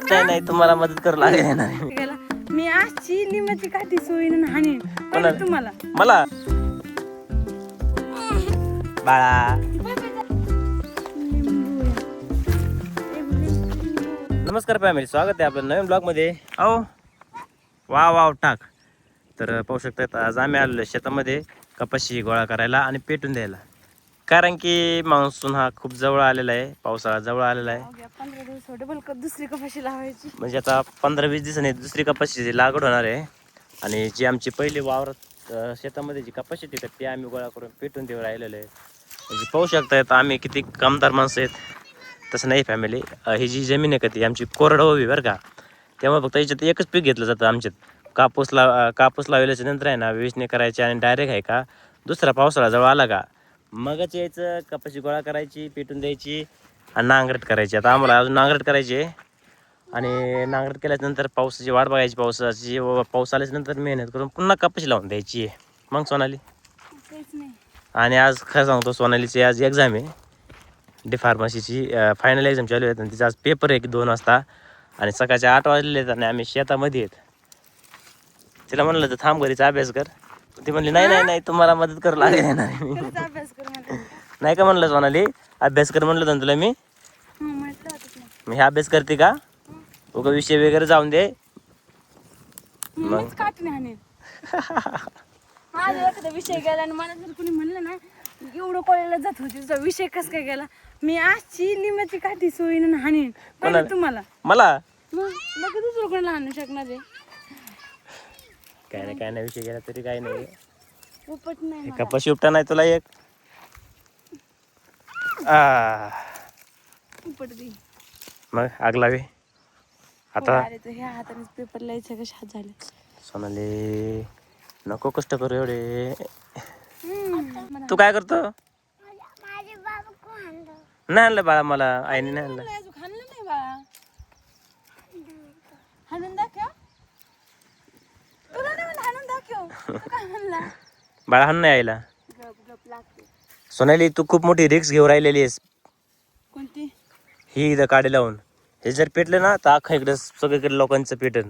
नाही नाही तुम्हाला मदत करू लागेल ना मी आजची लिंबाची काठी सोयीन हाणे तुम्हाला मला बाळा नमस्कार फॅमिली, स्वागत आहे आपल्या नवीन ब्लॉग मध्ये. अहो वाव वाव टाक. तर पाहू शकता आज आम्ही आलेलो शेतामध्ये कपाशी गोळा करायला आणि पेटून द्यायला, कारण की मान्सून हा खूप जवळ आलेला आहे, पावसाळा जवळ आलेला आहे. 15 दिवस डबल दुसरी कपाशी लावायची, म्हणजे आता 15-20 दिवसांनी दुसरी कपाशीची लागवड होणार आहे. आणि जी आमची पहिली वावरात शेतामध्ये जी कपाशी ती ती आम्ही गोळा करून पेटून देऊ राहिलेलो आहे. म्हणजे पाहू शकता आम्ही किती कामदार माणसं आहेत. तसं नाही फॅमिली, ही जी जमीन आहे का ती आमची कोरडवाहू आहे बरं का. त्यामुळे फक्त याच्यात एकच पीक घेतलं जातं आमच्यात. कापूस लावल्याच्या नंतर आहे ना वेचणी करायची आणि डायरेक्ट आहे का दुसरा पावसाळा जवळ आला का मगच यायचं, कपाशी गोळा करायची, पेटून द्यायची आणि नांगरट करायची. आता आम्हाला अजून नांगरट करायची आहे आणि नांगरट केल्याच्यानंतर पावसाची वाट बघायची. पाऊस आल्याच्यानंतर मेहनत करून पुन्हा कपाशी लावून द्यायची आहे. मग सोनाली आणि आज खरं सांगतो, सोनालीची आज एक्झाम आहे डी फार्मसीची, फायनल एक्झाम चालू आहेत आणि तिचा आज पेपर आहे 2 वाजता आणि सकाळचे 8 वाजलेले आहेत आणि आम्ही शेतामध्ये आहेत. तिला म्हणलं तर थांब घरीचा अभ्यास कर, ती म्हणली नाही नाही नाही तुम्हाला मदत करू लागेल ना अभ्यास कर नाही का म्हणलं सोनाली, अभ्यास कर म्हणलं होतं तुला मी. मी हे अभ्यास करते का उगा विषय वगैरे जाऊन दे मग माझा एखादा विषय गेला आणि मला जर कोणी म्हणलं ना एवढं कॉलेजला जात होती तुझा विषय कस काय गेला, मी आजची लिंबाची काठी सोयीन हाणीन तुम्हाला. मला मग दुसरं कोणाला हाणू शकणार आहे? काय नाही विषय गेला तरी काही नाही. उपट नाही कपाशी उपटा नाही तुला एक उपट दे मग आग लावे आता. ह्या हाताने पेपर लिहायचे कसे हात झाले. सोनाली नको कष्ट करू एवढे. तू काय करतो? नाही आणलं बाळा, मला आईने नाही आणलं. नाही बाळा, हाणून दाखव. तुला नाही म्हणलं हाणून दाखव, तू काय म्हणला? बाळा हाण नाही आईला. गप लागते. सोनाली तू खूप मोठी रिक्स घेऊन राहिलेली आहेस. कोणती? ही इथं काढी लावून हे जर पेटलं ना तर अख्खा इकडे सगळीकडे लोकांचं पेटन.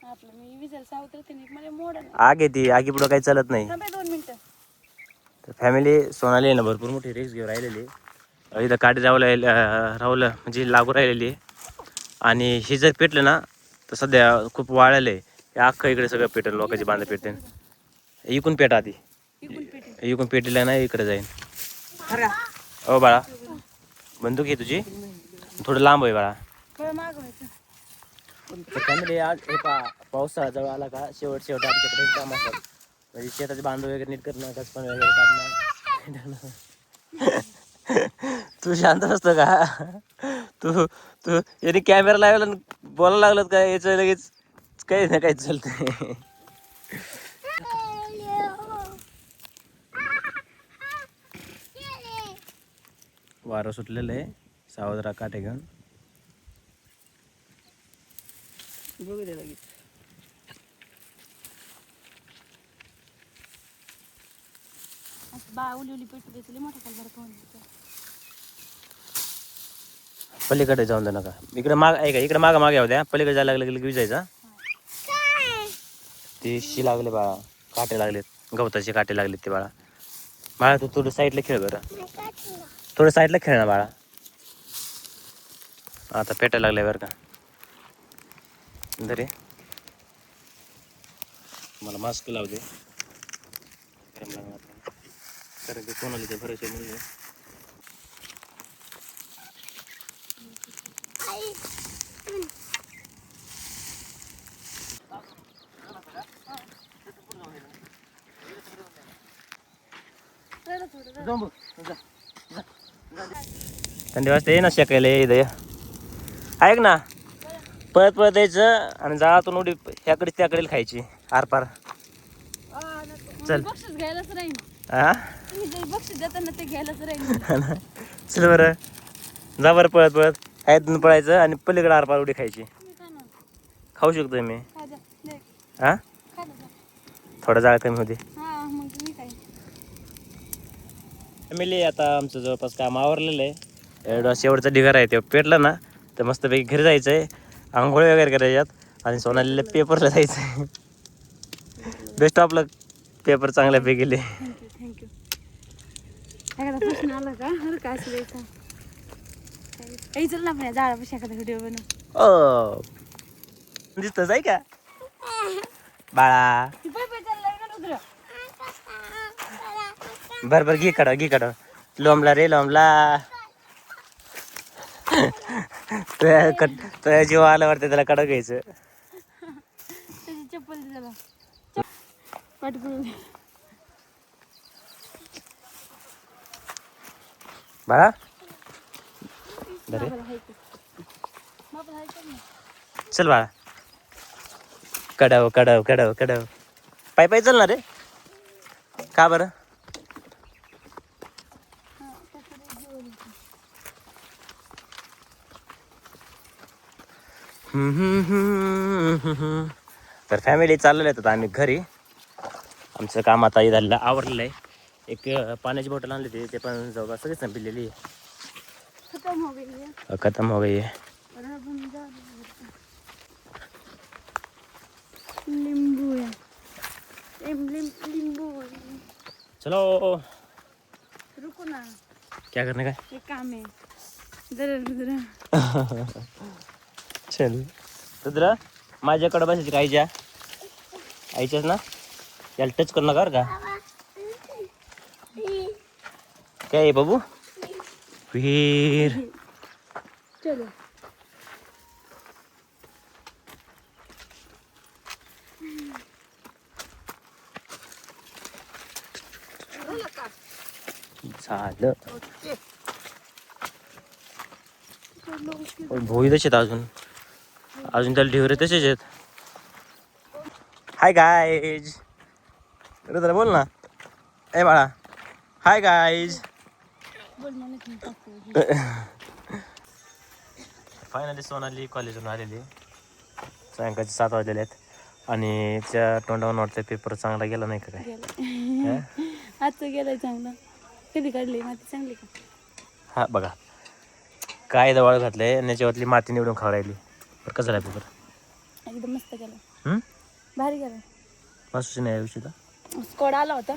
आपलं मी विजल सावत्र मला मोड आग येते, आगी पुढं काही चालत नाही. 2 मिनिटं. तर फॅमिली सोनाली आहे ना भरपूर मोठी रिक्स घेऊन राहिलेली. इथं काडी रावलं म्हणजे लागू राहिलेली आहे. आणि हे जर पेटलं ना तर सध्या खूप वाळलं आहे, हे अख्खं इकडे सगळं पेटेल, लोकांची बांधा पेटेल. इकून पेट आधी, इकून पेटलं नाही इकडे जाईन. ओ बाळा बंदूक आहे तुझी, थोडं लांब आहे बाळा. फॅमिली आज हे पावसाळा जवळ आला का शेवट आमच्याकडे काम असतात, म्हणजे शेताचे बांधव वगैरे नीट करणं, कचपण वगैरे काढणं. तू शांत असतो का? तू तू याने कॅमेरा लावला बोलायला लागलं का याचं लगेच काही ना काही चालतंय. वारं सुटलेलं आहे, सावधरा काटे घेऊन. बघू दे लगेच. उली पेटू द्यायचं मोठा कलर पलीकडे जाऊन दे नका, इकडे माग आहे का, इकडे मागा मागे द्या. पलीकडे जायला लागलं की विजायचा. ते शी लागले बाळा, काटे लागलेत, गवताचे काटे लागलेत ते बाळा. बाळा तू थोडं साईडला खेळ बरं, थोडं साईडला खेळ ना बाळा. आता पेटायला लागलाय बरं का. दरे मला मास्क लावू दे, कारण की कोणाला ते भरोसे मिळले. थंडी वाजते ये ना शेकायला इथं. ऐक ना, पळत पळत यायचं आणि जाळातून उडी ह्याकडे त्याकडे खायची आरपार. चल बक्षीस घ्यायलाच राहील. हा बक्षीस देताना ते घ्यायलाच राहील. चल बरं, जा बरं पळत पळत ह्यातून पळायचं आणि पलीकडे आरपार उडी खायची. खाऊ शकतोय मी. हा थोडा जाळ कमी होते. फॅमिली आता आमचं जवळपास काम आवरलेलं आहे. एवढा शेवटचा ढिगारा आहे, ते पेटला ना तर मस्तपैकी घरी जायचं आहे आंघोळ वगैरे करायच्यात आणि सोनालीला पेपरला जायचं. बेस्ट ऑफ लक, पेपर चांगल्यापैकी गेले. Thank you thank you. एखादा प्रश्न आला का बरं का असं द्यायचा. काही चल ना आपण झाडापाशी एखादा व्हिडिओ बनवू. ओ दिसतच आहे का बाळा? ती पाय पाय चाललाय का रुद्र? बर घे काढ लोंबला रे लोंबला. तुझ्या जीव आला वाटतं त्याला कडा घ्यायचं. त्याची चप्पल दे त्याला. पाठकून बाळा बरे चल बाळा. कडव पाय पाय चल ना रे. का बरं? तर फॅमिली चाललेलं आहे आम्ही घरी. आमचं काम आता झालेलं आवरलेलं आहे. एक पाण्याची बॉटल आणली होती, ते पण जवळपास सगळी संपलेली आहे. खतम हो गई है. लिंबू है. लिंबू चलो रुको ना, क्या करने का एक काम है. जरा चल रुद्र माझ्याकडे बसायची का आईच्याच ना. याला टच करू नका बरं का. काय आहे बाबू? वीर चलो. झालं. भोई तसेच अजून त्याला ढेवरे तसेच आहेत. Hi guys. रुद्र बोल ना. ए बाळा हाय गाईज. फायनली सोनाली कॉलेजवरून आलेली. सायंकाळचे 7 वाजलेले आहेत आणि त्या तोंडावरून वाटतं पेपर चांगला गेला नाही का काय? आजचं गेलाय चांगला. कधी काढली माती चांगली का? हा बघा काय दवाळ घातलंय आणि याच्यावरली माती निवडून खाऊ राहिली. बरं कसं झाला पेपर? एकदम मस्त गेला. भारी गेला. मस्त नाही विषयीला स्कोड आला होता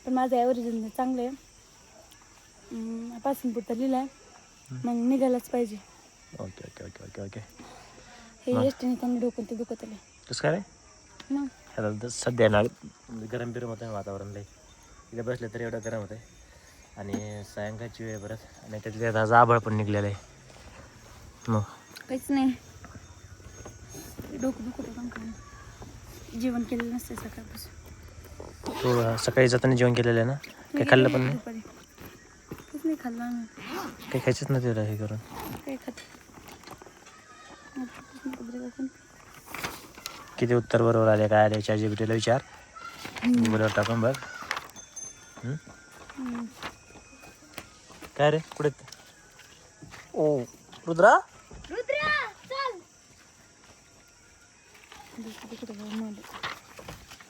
पण माझं ॲव्हरेज चांगलं आहे. पासिंग पुरता लिहिलं आहे, मग निघायलाच पाहिजे. Okay okay okay okay okay. हे एस टीने त्यांनी डोकं ते दुखत आले. कसं काय रे? मग आता सध्या ना गरम बिरम होतं वातावरण लई. इथे बसलं तरी एवढं गरम होतं आहे आणि सायंकाळची वेळ परत आणि त्यातल्या आज आभाळ पण निघलेलं आहे. मग काहीच नाही, डोकं दुखत होतं का? जेवण केलेलं नसतं सकाळपासून. तू सकाळी जाताना जेवण केलेलं आहे ना? काही खाल्लं पण नाही? काहीच नाही खाल्लं आम्ही. काही खायचंच नाही तुला हे करून. काही खात. किती उत्तर बरोबर आले काय आले ChatGPTला विचार. गुगलवर टाकून बघ. काय रे कुठे? ओ रुद्रा चल.